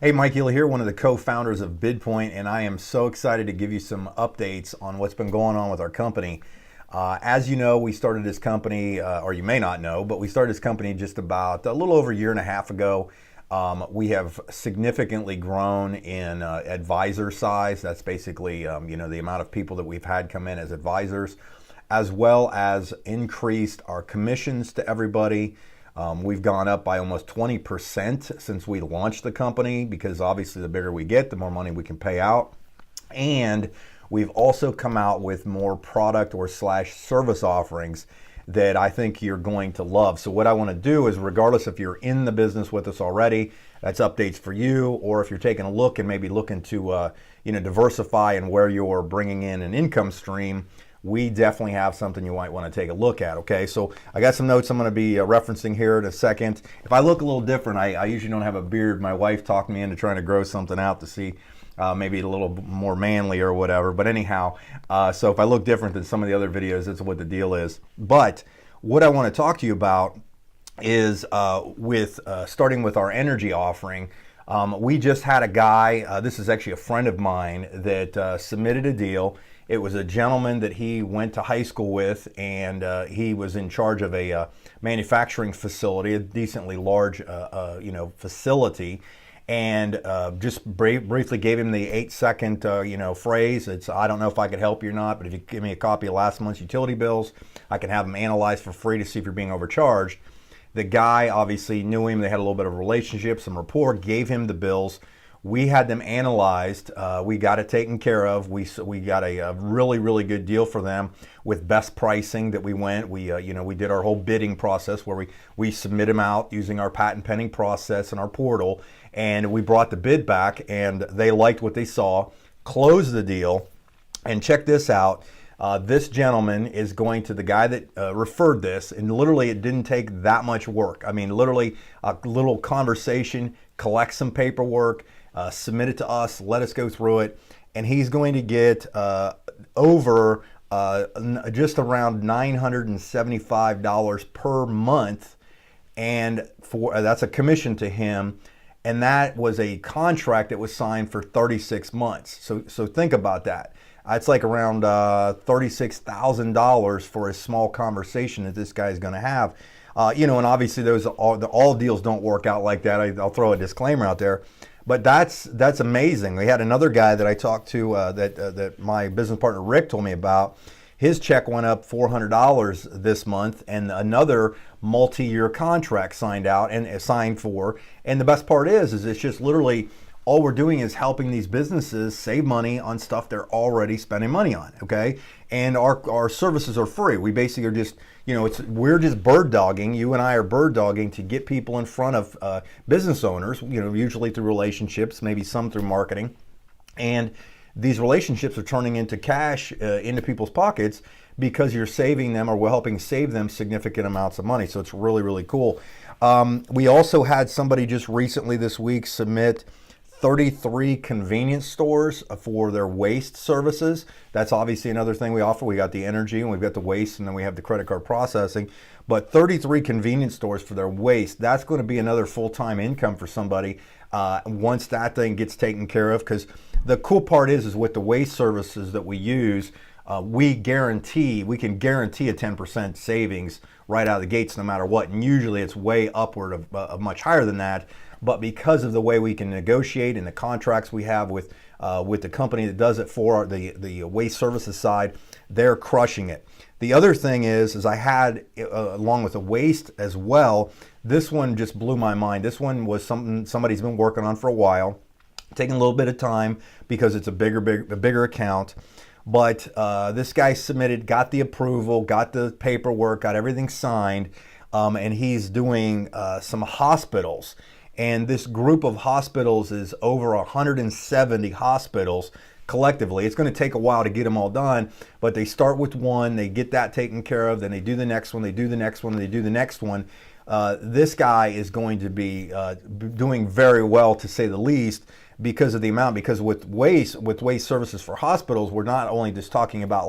Hey, Mike Ely here, one of the co-founders of BidPoint, and I am so excited to give you some updates on what's been going on with our company. As you know, we started this company, or you may not know, but we started this company just about a little over a year and a half ago. We have significantly grown in advisor size. That's basically, the amount of people that we've had come in as advisors, as well as increased our commissions to everybody. We've gone up by almost 20% since we launched the company, because obviously the bigger we get, the more money we can pay out. And we've also come out with more product or slash service offerings that I think you're going to love. So what I want to do is, regardless if you're in the business with us already, that's updates for you, or if you're taking a look and maybe looking to diversify and where you're bringing in an income stream, we definitely have something you might want to take a look at. Okay, so I got some notes I'm going to be referencing here in a second. If I look a little different, I usually don't have a beard. My wife talked me into trying to grow something out to see maybe a little more manly or whatever. But anyhow, so if I look different than some of the other videos, that's what the deal is. But what I want to talk to you about is starting with our energy offering. We just had a guy, this is actually a friend of mine, that submitted a deal. It was a gentleman that he went to high school with, and he was in charge of a manufacturing facility, a decently large facility, and just briefly gave him the 8-second phrase. It's, I don't know if I could help you or not, but if you give me a copy of last month's utility bills, I can have them analyzed for free to see if you're being overcharged. The guy obviously knew him. They had a little bit of a relationship, some rapport, gave him the bills. We had them analyzed. We got it taken care of. We got a really, really good deal for them with best pricing that we went. We did our whole bidding process where we submit them out using our patent pending process and our portal, and we brought the bid back, and they liked what they saw, closed the deal, and check this out. This gentleman is going to the guy that referred this, and literally it didn't take that much work. I mean, literally a little conversation, collect some paperwork, submit it to us, let us go through it, and he's going to get over just around $975 per month, and that's a commission to him, and that was a contract that was signed for 36 months. So think about that. It's like around $36,000 for a small conversation that this guy is going to have. And obviously all deals don't work out like that. I'll throw a disclaimer out there. But that's amazing. We had another guy that I talked to that my business partner Rick told me about. His check went up $400 this month, and another multi-year contract signed for. And the best part is it's just literally all we're doing is helping these businesses save money on stuff they're already spending money on. Okay, and our services are free. We basically are just we're just bird dogging. You and I are bird dogging to get people in front of business owners. Usually through relationships, maybe some through marketing, and these relationships are turning into cash into people's pockets because you're saving them, or we're helping save them significant amounts of money. So it's really, really cool. We also had somebody just recently this week submit 33 convenience stores for their waste services. That's obviously another thing we offer. We got the energy and we've got the waste, and then we have the credit card processing. But 33 convenience stores for their waste, that's going to be another full-time income for somebody once that thing gets taken care of. Because the cool part is with the waste services that we use, we can guarantee a 10% savings right out of the gates no matter what. And usually it's way upward of much higher than that. But because of the way we can negotiate and the contracts we have with the company that does it for the waste services side, they're crushing it. The other thing is I had, along with the waste as well, this one just blew my mind. This one was something somebody's been working on for a while, taking a little bit of time because it's a bigger account. But this guy submitted, got the approval, got the paperwork, got everything signed, and he's doing some hospitals. And this group of hospitals is over 170 hospitals collectively. It's going to take a while to get them all done, but they start with one, they get that taken care of, then they do the next one, they do the next one, they do the next one. This guy is going to be doing very well, to say the least, because of the amount. Because with waste services for hospitals, we're not only just talking about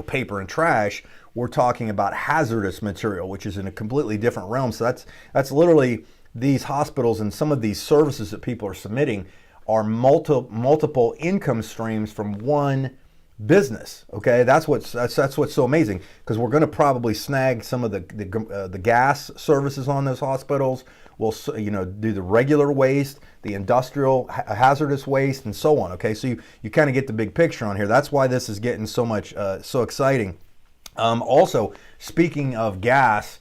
paper and trash. We're talking about hazardous material, which is in a completely different realm. So that's literally these hospitals and some of these services that people are submitting are multiple income streams from one business. Okay, that's what's so amazing, because we're going to probably snag some of the gas services on those hospitals. We'll do the regular waste, the industrial hazardous waste, and so on. Okay, so you kind of get the big picture on here. That's why this is getting so much so exciting. Also, speaking of gas,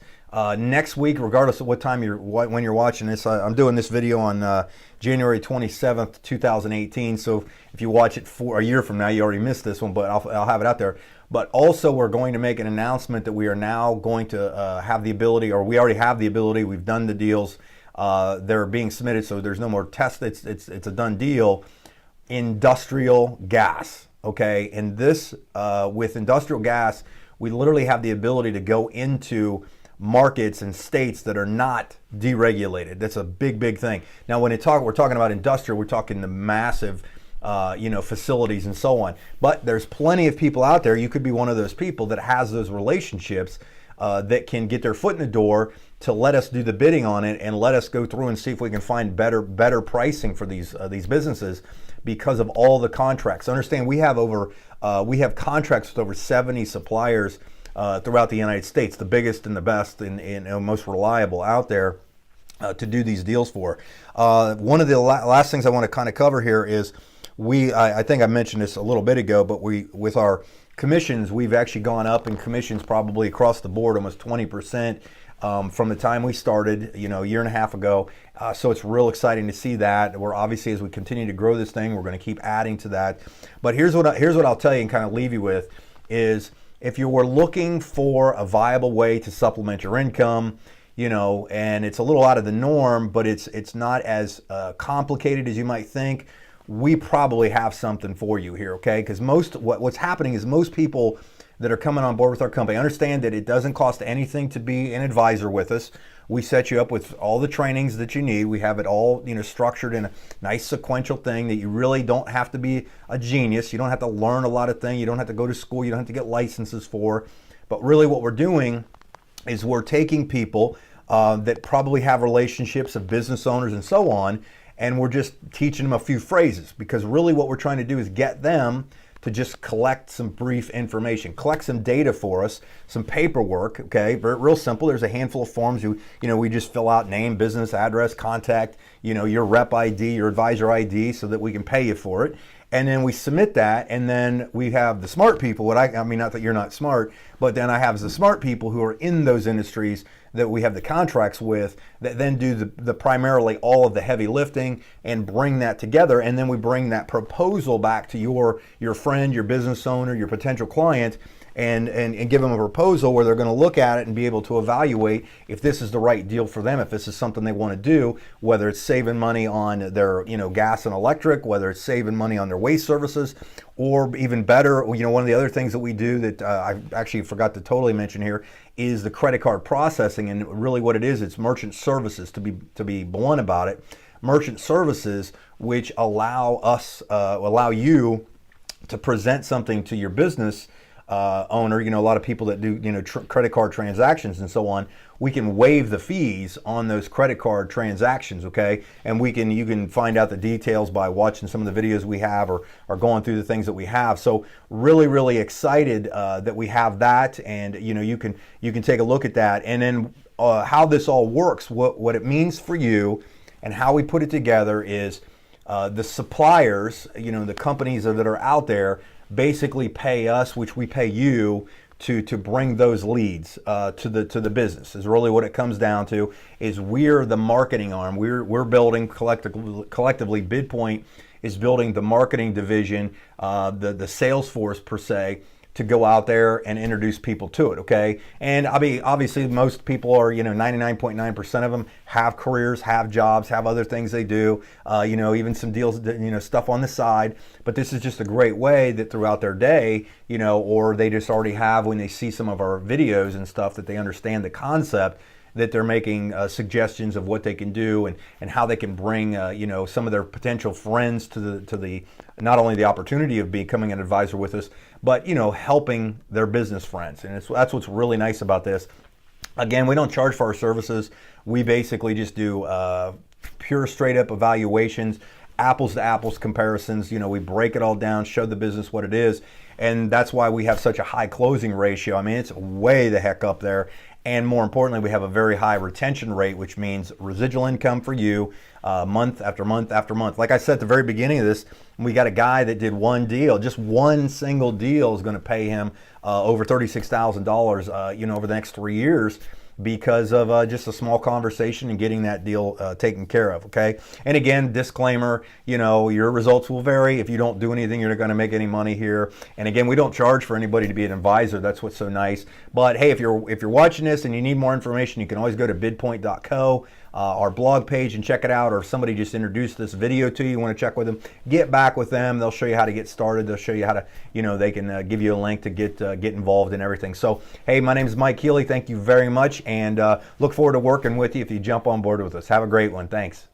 next week, regardless of what time when you're watching this, I'm doing this video on January 27th, 2018. So if you watch it for a year from now, you already missed this one, but I'll have it out there. But also, we're going to make an announcement that we are now going to have the ability, or we already have the ability. We've done the deals; they're being submitted, so there's no more test. It's a done deal. Industrial gas, okay, and this with industrial gas, we literally have the ability to go into markets and states that are not deregulated. That's a big thing. Now, when we're talking about industrial, we're talking the massive facilities and so on. But there's plenty of people out there. You could be one of those people that has those relationships that can get their foot in the door to let us do the bidding on it and let us go through and see if we can find better pricing for these businesses because of all the contracts. Understand, we have contracts with over 70 suppliers throughout the United States, the biggest and the best and most reliable out there to do these deals for. One of the last things I want to kind of cover here is I think I mentioned this a little bit ago, but with our commissions, we've actually gone up in commissions probably across the board almost 20% from the time we started, a year and a half ago. So it's real exciting to see that. We're obviously, as we continue to grow this thing, we're going to keep adding to that. But here's what I'll tell you and kind of leave you with is, if you were looking for a viable way to supplement your income, and it's a little out of the norm, but it's not as complicated as you might think, we probably have something for you here, okay? Because what's happening is most people that are coming on board with our company understand that it doesn't cost anything to be an advisor with us. We set you up with all the trainings that you need. We have it all, structured in a nice sequential thing that you really don't have to be a genius. You don't have to learn a lot of things. You don't have to go to school. You don't have to get licenses for. But really what we're doing is we're taking people that probably have relationships of business owners and so on, and we're just teaching them a few phrases, because really what we're trying to do is get them to just collect some brief information, collect some data for us, some paperwork, okay? Real simple. There's a handful of forms. We just fill out name, business, address, contact, your rep ID, your advisor ID, so that we can pay you for it. And then we submit that, and then we have the smart people. I mean, not that you're not smart, but then I have the smart people who are in those industries that we have the contracts with, that then do the primarily all of the heavy lifting and bring that together. And then we bring that proposal back to your friend, your business owner, your potential client, and give them a proposal where they're going to look at it and be able to evaluate if this is the right deal for them, if this is something they want to do, whether it's saving money on their gas and electric, whether it's saving money on their waste services, or even better, one of the other things that we do that I actually forgot to totally mention here is the credit card processing. And really what it is, it's merchant services, to be blunt about it. Merchant services which allow you to present something to your business owner, a lot of people that do, credit card transactions and so on. We can waive the fees on those credit card transactions, okay? And you can find out the details by watching some of the videos we have or going through the things that we have. So really excited that we have that, and you can take a look at that, and then how this all works, what it means for you, and how we put it together is the suppliers, the companies that are out there, basically pay us, which we pay you to bring those leads to the business. Is really what it comes down to. Is we're the marketing arm. We're building collectively. BidPoint is building the marketing division, the sales force per se, to go out there and introduce people to it, okay? And obviously most people are, 99.9% of them have careers, have jobs, have other things they do, even some deals, stuff on the side. But this is just a great way that throughout their day, or they just already have when they see some of our videos and stuff, that they understand the concept, that they're making suggestions of what they can do and how they can bring some of their potential friends to the not only the opportunity of becoming an advisor with us, but helping their business friends. And that's what's really nice about this. Again, we don't charge for our services. We basically just do pure straight up evaluations, apples to apples comparisons. We break it all down, show the business what it is. And that's why we have such a high closing ratio. I mean, it's way the heck up there. And more importantly, we have a very high retention rate, which means residual income for you month after month after month. Like I said at the very beginning of this, we got a guy that did one deal. Just one single deal is going to pay him over $36,000, over the next 3 years, because of just a small conversation and getting that deal taken care of, okay? And again, disclaimer, your results will vary. If you don't do anything, you're not going to make any money here. And again, we don't charge for anybody to be an advisor. That's what's so nice. But hey, if you're watching this and you need more information, you can always go to bidpoint.co, our blog page, and check it out. Or if somebody just introduced this video to you want to check with them, get back with them. They'll show you how to get started. They'll show you how to, they can give you a link to get involved in everything. So, hey, my name is Mike Healy. Thank you very much, and look forward to working with you if you jump on board with us. Have a great one. Thanks.